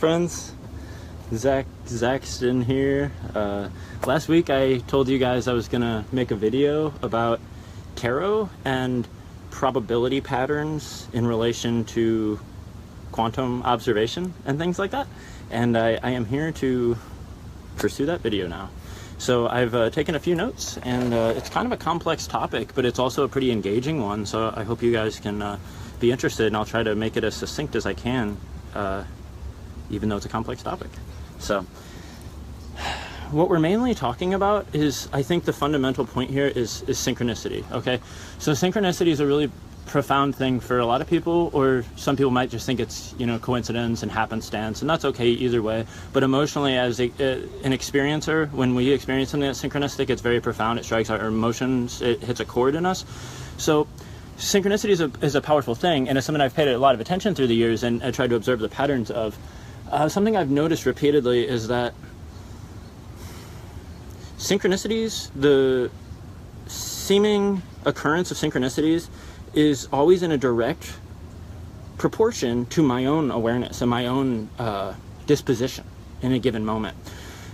friends? Zach's in here. Last week I told you guys I was gonna make a video about tarot and probability patterns in relation to quantum observation and things like that, and I am here to pursue that video now. So I've taken a few notes, and it's kind of a complex topic, but it's also a pretty engaging one, so I hope you guys can be interested, and I'll try to make it as succinct as I can, even though it's a complex topic. So what we're mainly talking about is, I think the fundamental point here is synchronicity, okay? So synchronicity is a really profound thing for a lot of people, or some people might just think it's, you know, coincidence and happenstance, and that's okay either way. But emotionally, as an experiencer, when we experience something that's synchronistic, it's very profound. It strikes our emotions, it hits a chord in us. So synchronicity is a powerful thing, and it's something I've paid a lot of attention through the years, and I tried to observe the patterns of. Something I've noticed repeatedly is that synchronicities, the seeming occurrence of synchronicities, is always in a direct proportion to my own awareness and my own disposition in a given moment.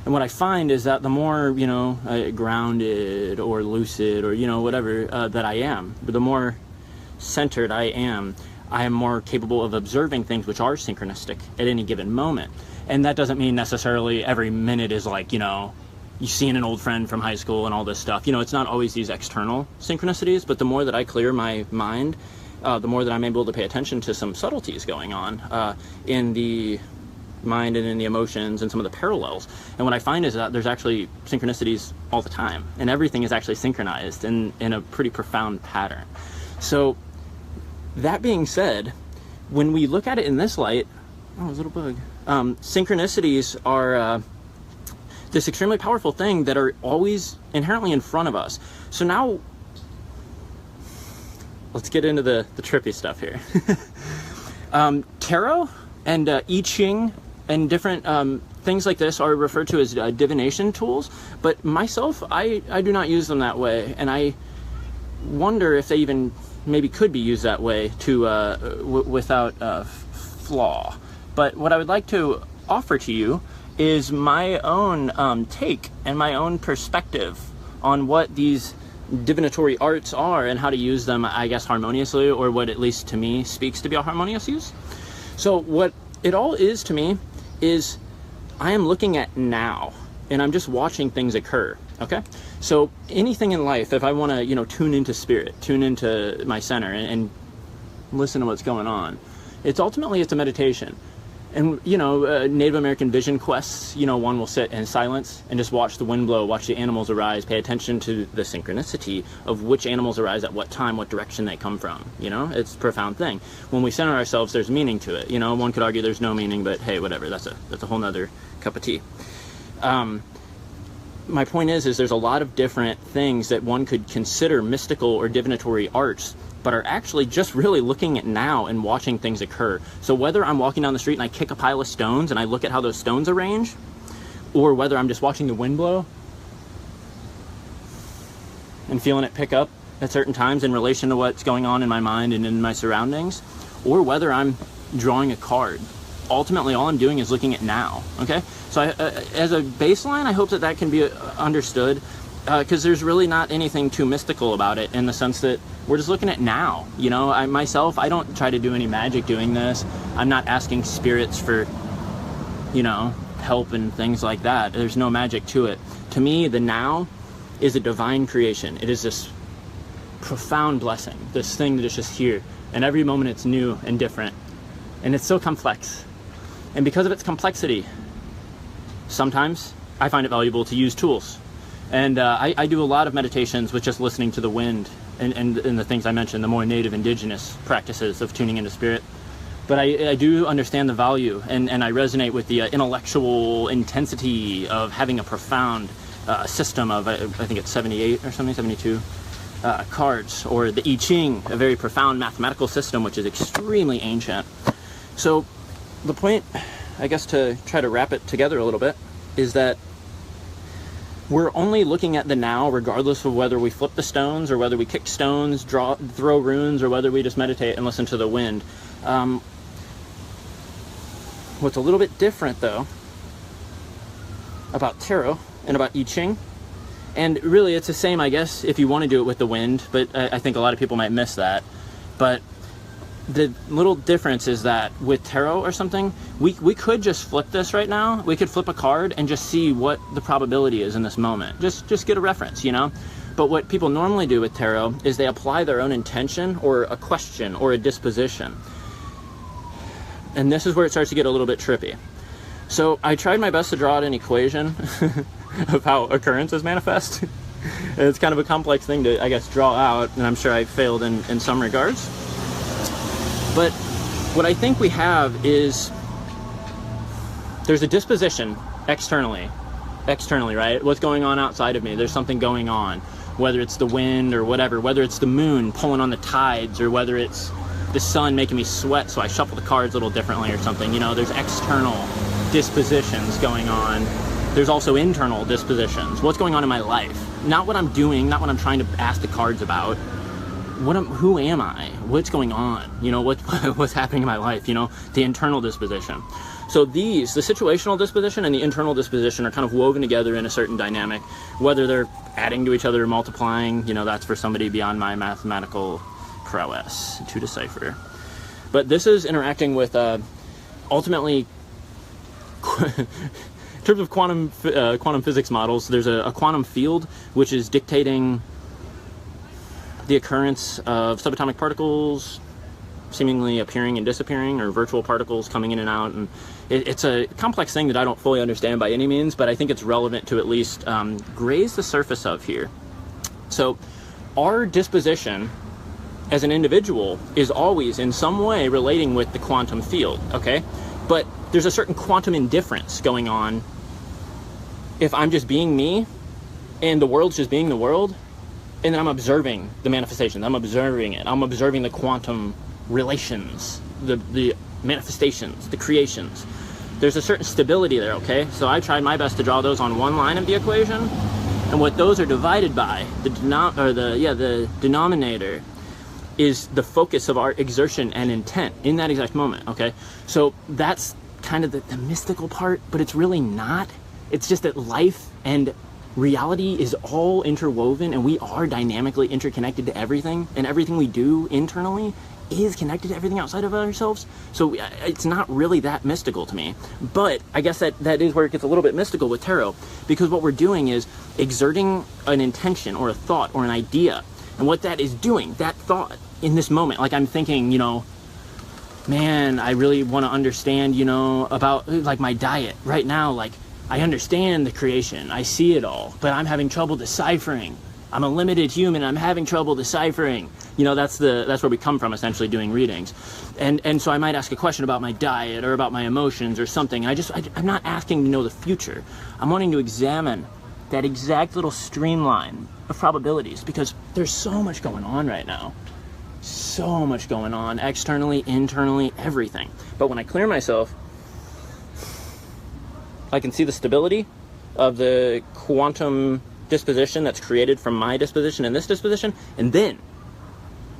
And what I find is that the more, you know, grounded or lucid or, you know, whatever that I am, the more centered I am more capable of observing things which are synchronistic at any given moment. And that doesn't mean necessarily every minute is like, you know, you seeing an old friend from high school and all this stuff. You know, it's not always these external synchronicities, but the more that I clear my mind, the more that I'm able to pay attention to some subtleties going on in the mind and in the emotions and some of the parallels. And what I find is that there's actually synchronicities all the time, and everything is actually synchronized in a pretty profound pattern. So that being said, when we look at it in this light, oh, there's a little bug. Synchronicities are this extremely powerful thing that are always inherently in front of us. So now, let's get into the trippy stuff here. Tarot and I-Ching and different things like this are referred to as divination tools, but myself, I do not use them that way, and I wonder if they even maybe could be used that way to without flaw. But what I would like to offer to you is my own take and my own perspective on what these divinatory arts are and how to use them, I guess, harmoniously, or what at least to me speaks to be a harmonious use. So what it all is to me is I am looking at now, and I'm just watching things occur. Okay, so anything in life, if I want to, you know, tune into spirit, tune into my center, and listen to what's going on, it's a meditation. And, you know, Native American vision quests, you know, one will sit in silence and just watch the wind blow, watch the animals arise, pay attention to the synchronicity of which animals arise at what time, what direction they come from. You know, it's a profound thing. When we center ourselves, there's meaning to it. You know, one could argue there's no meaning, but hey, whatever, that's a whole nother cup of tea. My point is there's a lot of different things that one could consider mystical or divinatory arts, but are actually just really looking at now and watching things occur. So whether I'm walking down the street and I kick a pile of stones and I look at how those stones arrange, or whether I'm just watching the wind blow and feeling it pick up at certain times in relation to what's going on in my mind and in my surroundings, or whether I'm drawing a card, ultimately all I'm doing is looking at now, okay? So as a baseline, I hope that can be understood, because there's really not anything too mystical about it, in the sense that we're just looking at now. You know, I don't try to do any magic doing this. I'm not asking spirits for, you know, help and things like that. There's no magic to it. To me, the now is a divine creation. It is this profound blessing, this thing that is just here, and every moment it's new and different, and it's so complex. And because of its complexity, sometimes I find it valuable to use tools. And I do a lot of meditations with just listening to the wind and the things I mentioned, the more native indigenous practices of tuning into spirit. But I do understand the value, and I resonate with the intellectual intensity of having a profound system of, I think it's 78 or something, 72 cards, or the I-Ching, a very profound mathematical system which is extremely ancient. So the point, I guess, to try to wrap it together a little bit, is that we're only looking at the now, regardless of whether we flip the stones or whether we kick stones, throw runes, or whether we just meditate and listen to the wind. What's a little bit different, though, about tarot and about I-Ching, and really it's the same, I guess, if you want to do it with the wind, but I think a lot of people might miss that. But the little difference is that with tarot or something, we could just flip this right now. We could flip a card and just see what the probability is in this moment. Just get a reference, you know? But what people normally do with tarot is they apply their own intention or a question or a disposition. And this is where it starts to get a little bit trippy. So I tried my best to draw out an equation of how occurrences manifest. And it's kind of a complex thing to, I guess, draw out, and I'm sure I failed in some regards. But what I think we have is there's a disposition externally, right? What's going on outside of me? There's something going on, whether it's the wind or whatever, whether it's the moon pulling on the tides, or whether it's the sun making me sweat so I shuffle the cards a little differently or something. You know, there's external dispositions going on. There's also internal dispositions. What's going on in my life? Not what I'm doing, not what I'm trying to ask the cards about. Who am I? What's going on? You know, what's happening in my life? You know, the internal disposition. So the situational disposition and the internal disposition are kind of woven together in a certain dynamic. Whether they're adding to each other or multiplying, you know, that's for somebody beyond my mathematical prowess to decipher. But this is interacting with ultimately in terms of quantum physics models. There's a quantum field which is dictating the occurrence of subatomic particles seemingly appearing and disappearing, or virtual particles coming in and out. And it's a complex thing that I don't fully understand by any means, but I think it's relevant to at least graze the surface of here. So our disposition as an individual is always in some way relating with the quantum field, okay? But there's a certain quantum indifference going on if I'm just being me and the world's just being the world, and then I'm observing the manifestations. I'm observing it. I'm observing the quantum relations, the manifestations, the creations. There's a certain stability there, okay? So I tried my best to draw those on one line of the equation, and what those are divided by, the denominator, is the focus of our exertion and intent in that exact moment, okay? So that's kind of the mystical part, but it's really not. It's just that life and reality is all interwoven, and we are dynamically interconnected to everything, and everything we do internally is connected to everything outside of ourselves. So it's not really that mystical to me. But I guess that is where it gets a little bit mystical with tarot, because what we're doing is exerting an intention or a thought or an idea. And what that is doing, that thought in this moment, like I'm thinking, you know, man, I really want to understand, you know, about like my diet right now. Like, I understand the creation, I see it all, but I'm having trouble deciphering. I'm a limited human, I'm having trouble deciphering. You know, that's where we come from, essentially, doing readings. And so I might ask a question about my diet or about my emotions or something. I'm not asking to know the future. I'm wanting to examine that exact little streamline of probabilities, because there's so much going on right now. So much going on, externally, internally, everything. But when I clear myself, I can see the stability of the quantum disposition that's created from my disposition and this disposition, and then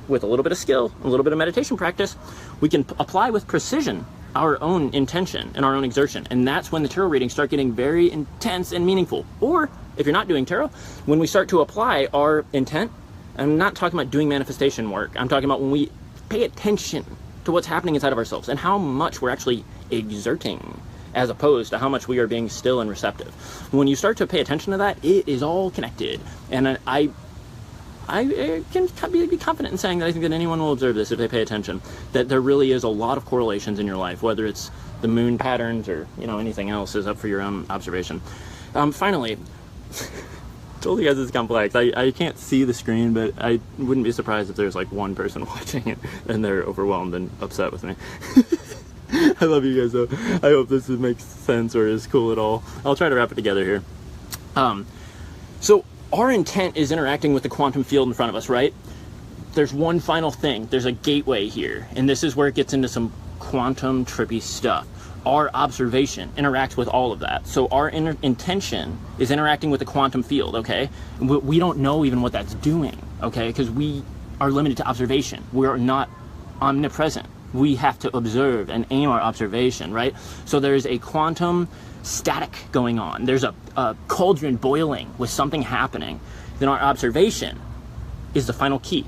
with a little bit of skill, a little bit of meditation practice, we can apply with precision our own intention and our own exertion. And that's when the tarot readings start getting very intense and meaningful. Or if you're not doing tarot, when we start to apply our intent, I'm not talking about doing manifestation work, I'm talking about when we pay attention to what's happening inside of ourselves and how much we're actually exerting, as opposed to how much we are being still and receptive. When you start to pay attention to that, it is all connected. And I can be confident in saying that I think that anyone will observe this if they pay attention, that there really is a lot of correlations in your life, whether it's the moon patterns or, you know, anything else is up for your own observation. Finally, told you guys it's complex. I can't see the screen, but I wouldn't be surprised if there's like one person watching it and they're overwhelmed and upset with me. I love you guys though. I hope this makes sense or is cool at all. I'll try to wrap it together here. So our intent is interacting with the quantum field in front of us, right? There's one final thing. There's a gateway here, and this is where it gets into some quantum trippy stuff. Our observation interacts with all of that. So our intention is interacting with the quantum field, okay? We don't know even what that's doing, okay? Because we are limited to observation. We're not omnipresent. we have to observe and aim our observation, right? So there's a quantum static going on. There's a cauldron boiling with something happening. Then our observation is the final key.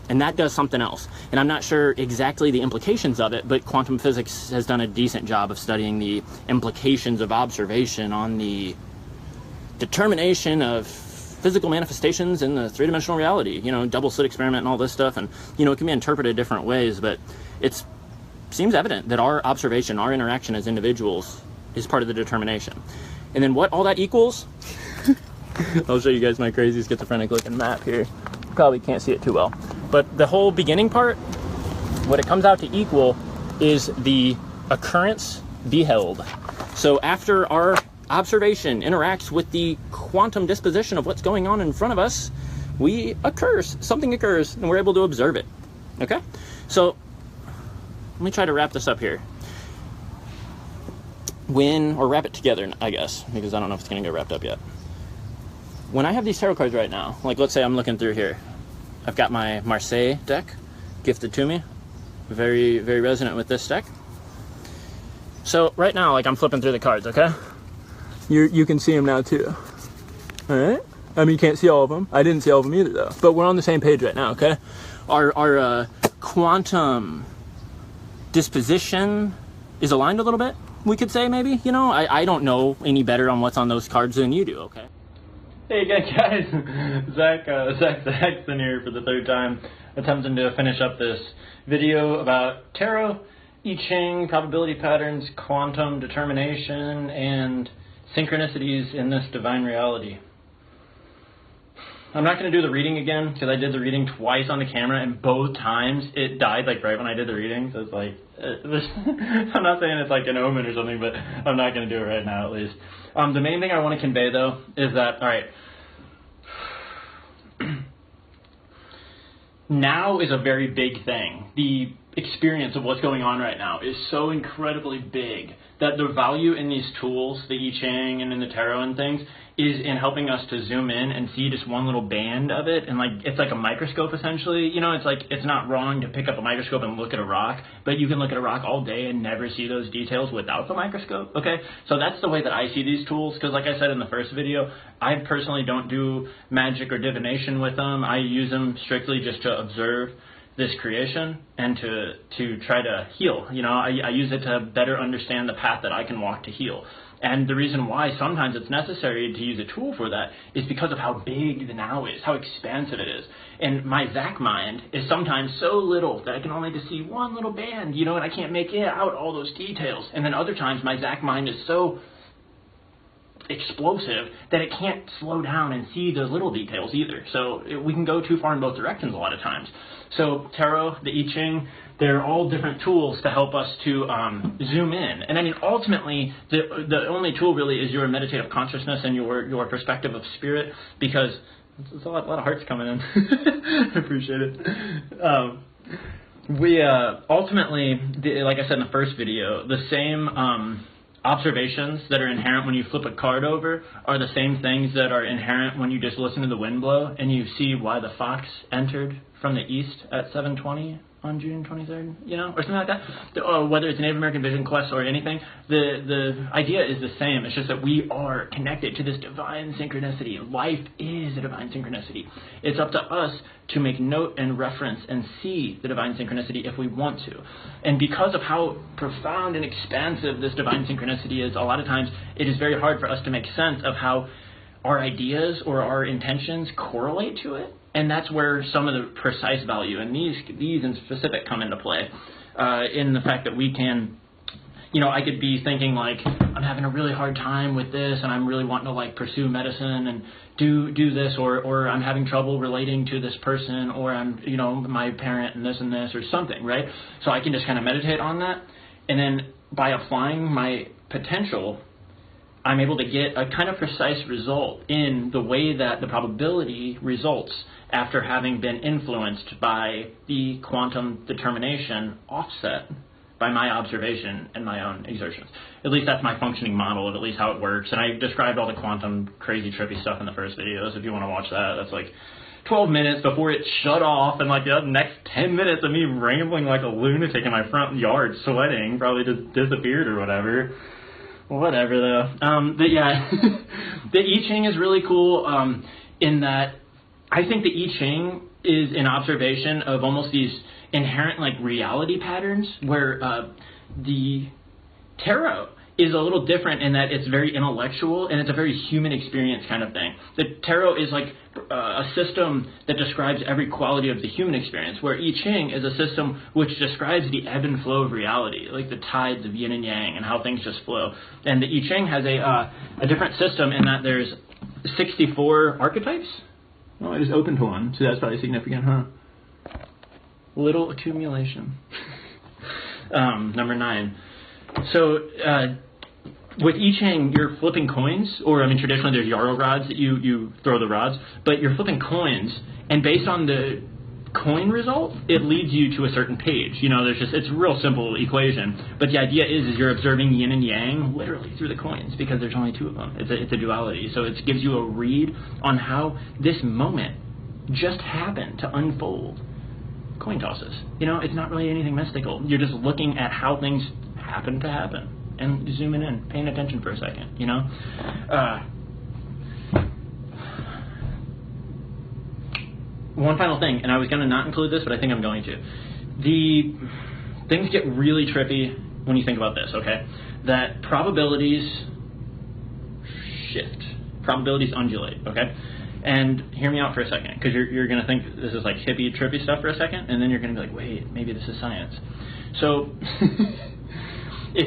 And that does something else. And I'm not sure exactly the implications of it, but quantum physics has done a decent job of studying the implications of observation on the determination of physical manifestations in the three-dimensional reality, you know, double slit experiment and all this stuff. And, you know, it can be interpreted different ways, but it seems evident that our observation, our interaction as individuals is part of the determination. And then what all that equals, I'll show you guys my crazy schizophrenic looking map here. Probably can't see it too well. But the whole beginning part, what it comes out to equal is the occurrence beheld. So after our observation interacts with the quantum disposition of what's going on in front of us, something occurs, and we're able to observe it. Okay? So let me try to wrap this up here. Or wrap it together, I guess, because I don't know if it's going to get wrapped up yet. When I have these tarot cards right now, like let's say I'm looking through here, I've got my Marseille deck gifted to me, very, very resonant with this deck. So right now, like I'm flipping through the cards, okay? You can see them now too, all right? I mean, you can't see all of them. I didn't see all of them either though, but we're on the same page right now, okay? Our quantum disposition is aligned a little bit, we could say maybe, you know? I don't know any better on what's on those cards than you do, okay? Hey again, guys, Zach Saxon here for the third time, attempting to finish up this video about Tarot, I-Ching, probability patterns, quantum determination, and synchronicities in this divine reality. I'm not going to do the reading again, because I did the reading twice on the camera, and both times it died, like, right when I did the reading, so it's like, I'm not saying it's like an omen or something, but I'm not going to do it right now, at least. The main thing I want to convey, though, is that, alright, now is a very big thing. The experience of what's going on right now is so incredibly big that the value in these tools, the I-Ching and in the tarot and things, is in helping us to zoom in and see just one little band of it, and like it's like a microscope essentially. You know, it's like it's not wrong to pick up a microscope and look at a rock, but you can look at a rock all day and never see those details without the microscope. Okay, so that's the way that I see these tools, because like I said in the first video, I personally don't do magic or divination with them. I use them strictly just to observe this creation and to try to heal. You know, I use it to better understand the path that I can walk to heal. And the reason why sometimes it's necessary to use a tool for that is because of how big the now is, how expansive it is. And my Zach mind is sometimes so little that I can only just see one little band, you know, and I can't make out all those details. And then other times my Zach mind is so explosive that it can't slow down and see those little details either. So we can go too far in both directions a lot of times. So tarot, the I-Ching, they're all different tools to help us to zoom in. And I mean, ultimately, the only tool really is your meditative consciousness and your perspective of spirit, because there's a lot of hearts coming in. I appreciate it. We ultimately, like I said in the first video, the same observations that are inherent when you flip a card over are the same things that are inherent when you just listen to the wind blow and you see why the fox entered from the east at 7:20 on June 23rd, you know, or something like that. Or whether it's Native American Vision Quest or anything, the idea is the same. It's just that we are connected to this divine synchronicity. Life is a divine synchronicity. It's up to us to make note and reference and see the divine synchronicity if we want to. And because of how profound and expansive this divine synchronicity is, a lot of times it is very hard for us to make sense of how our ideas or our intentions correlate to it. And that's where some of the precise value and these in specific come into play, in the fact that we can, you know, I could be thinking like, I'm having a really hard time with this and I'm really wanting to like pursue medicine and do this, or I'm having trouble relating to this person, or I'm, you know, my parent and this or something, right? So I can just kind of meditate on that, and then by applying my potential, I'm able to get a kind of precise result in the way that the probability results after having been influenced by the quantum determination offset by my observation and my own exertions. At least that's my functioning model of at least how it works. And I described all the quantum crazy trippy stuff in the first video, so if you want to watch that, that's like 12 minutes before it shut off, and like the next 10 minutes of me rambling like a lunatic in my front yard, sweating, probably just disappeared or whatever. Whatever though. But yeah, the I-Ching is really cool in that I think the I-Ching is an observation of almost these inherent like reality patterns, where the tarot is a little different in that it's very intellectual and it's a very human experience kind of thing. The tarot is like a system that describes every quality of the human experience, where I-Ching is a system which describes the ebb and flow of reality, like the tides of yin and yang and how things just flow. And the I-Ching has a different system in that there's 64 archetypes. Well, I just opened one, so that's probably significant, huh? Little accumulation. Number 9. So, with I-Ching, you're flipping coins, or I mean, traditionally there's yarrow rods that you throw the rods, but you're flipping coins, and based on the coin result, it leads you to a certain page. You know, it's a real simple equation, but the idea is you're observing yin and yang literally through the coins, because there's only 2 of them. It's a duality, so it gives you a read on how this moment just happened to unfold. Coin tosses. You know, it's not really anything mystical. You're just looking at how things happen to happen and zooming in, paying attention for a second, you know? One final thing, and I was going to not include this, but I think I'm going to. Things get really trippy when you think about this, okay? That probabilities shift. Probabilities undulate, okay? And hear me out for a second, because you're going to think this is like hippie, trippy stuff for a second, and then you're going to be like, wait, maybe this is science. So, I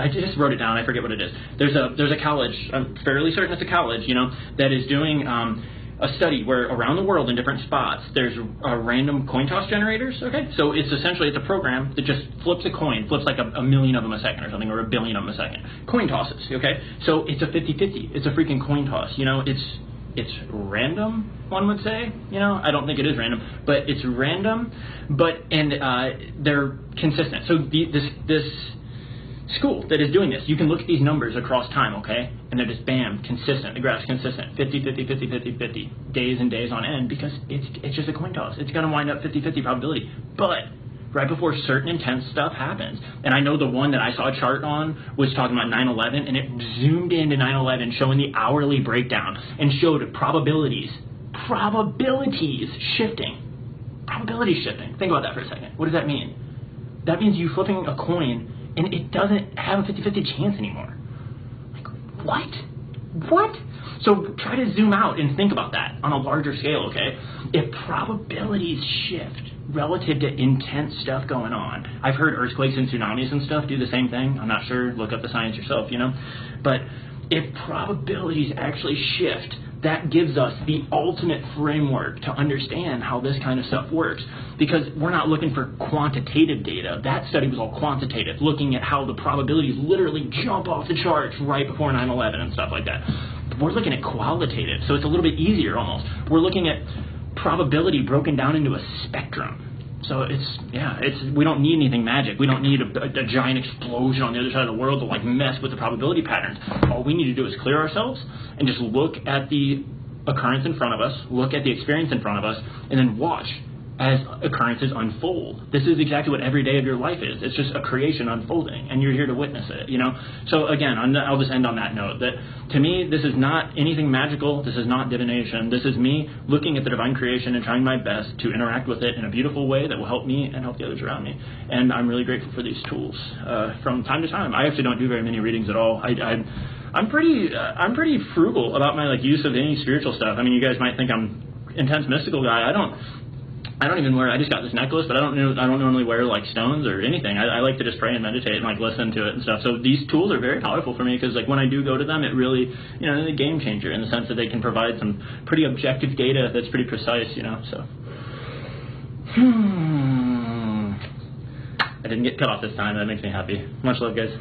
just wrote it down, I forget what it is. There's a college, I'm fairly certain it's a college, you know, that is doing a study where around the world in different spots there's random coin toss generators, okay? So it's a program that just flips a coin, flips like a million of them a second or something, or a billion of them a second. Coin tosses, okay? So it's a 50-50, it's a freaking coin toss, you know, it's random, one would say, you know, I don't think it is random, but it's random, and they're consistent. So this school that is doing this, you can look at these numbers across time, okay, and they're just bam, consistent, the graph's consistent, 50, 50, 50, 50, 50, days and days on end, because it's just a coin toss. It's going to wind up 50-50 probability, but right before certain intense stuff happens, and I know the one that I saw a chart on was talking about 9/11, and it zoomed into 9/11, showing the hourly breakdown, and showed probabilities shifting. Probabilities shifting. Think about that for a second. What does that mean? That means you flipping a coin, and it doesn't have a 50-50 chance anymore. Like, what? So try to zoom out and think about that on a larger scale, okay? If probabilities shift relative to intense stuff going on, I've heard earthquakes and tsunamis and stuff do the same thing. I'm not sure, look up the science yourself, you know? But if probabilities actually shift, that gives us the ultimate framework to understand how this kind of stuff works, because we're not looking for quantitative data. That study was all quantitative, looking at how the probabilities literally jump off the charts right before 9/11 and stuff like that. We're looking at qualitative, so it's a little bit easier almost. We're looking at probability broken down into a spectrum. So we don't need anything magic. We don't need a giant explosion on the other side of the world to like mess with the probability patterns. All we need to do is clear ourselves and just look at the occurrence in front of us, look at the experience in front of us, and then watch as occurrences unfold. This is exactly what every day of your life is. It's just a creation unfolding, and you're here to witness it, you know? So again, I'll just end on that note, that to me, this is not anything magical. This is not divination. This is me looking at the divine creation and trying my best to interact with it in a beautiful way that will help me and help the others around me. And I'm really grateful for these tools from time to time. I actually don't do very many readings at all. I'm pretty frugal about my use of any spiritual stuff. I mean, you guys might think I'm intense mystical guy. I don't even wear, I just got this necklace, but I don't normally wear stones or anything. I like to just pray and meditate and listen to it and stuff. So these tools are very powerful for me, because when I do go to them, it really, they're a game changer in the sense that they can provide some pretty objective data that's pretty precise, so. I didn't get cut off this time. That makes me happy. Much love, guys.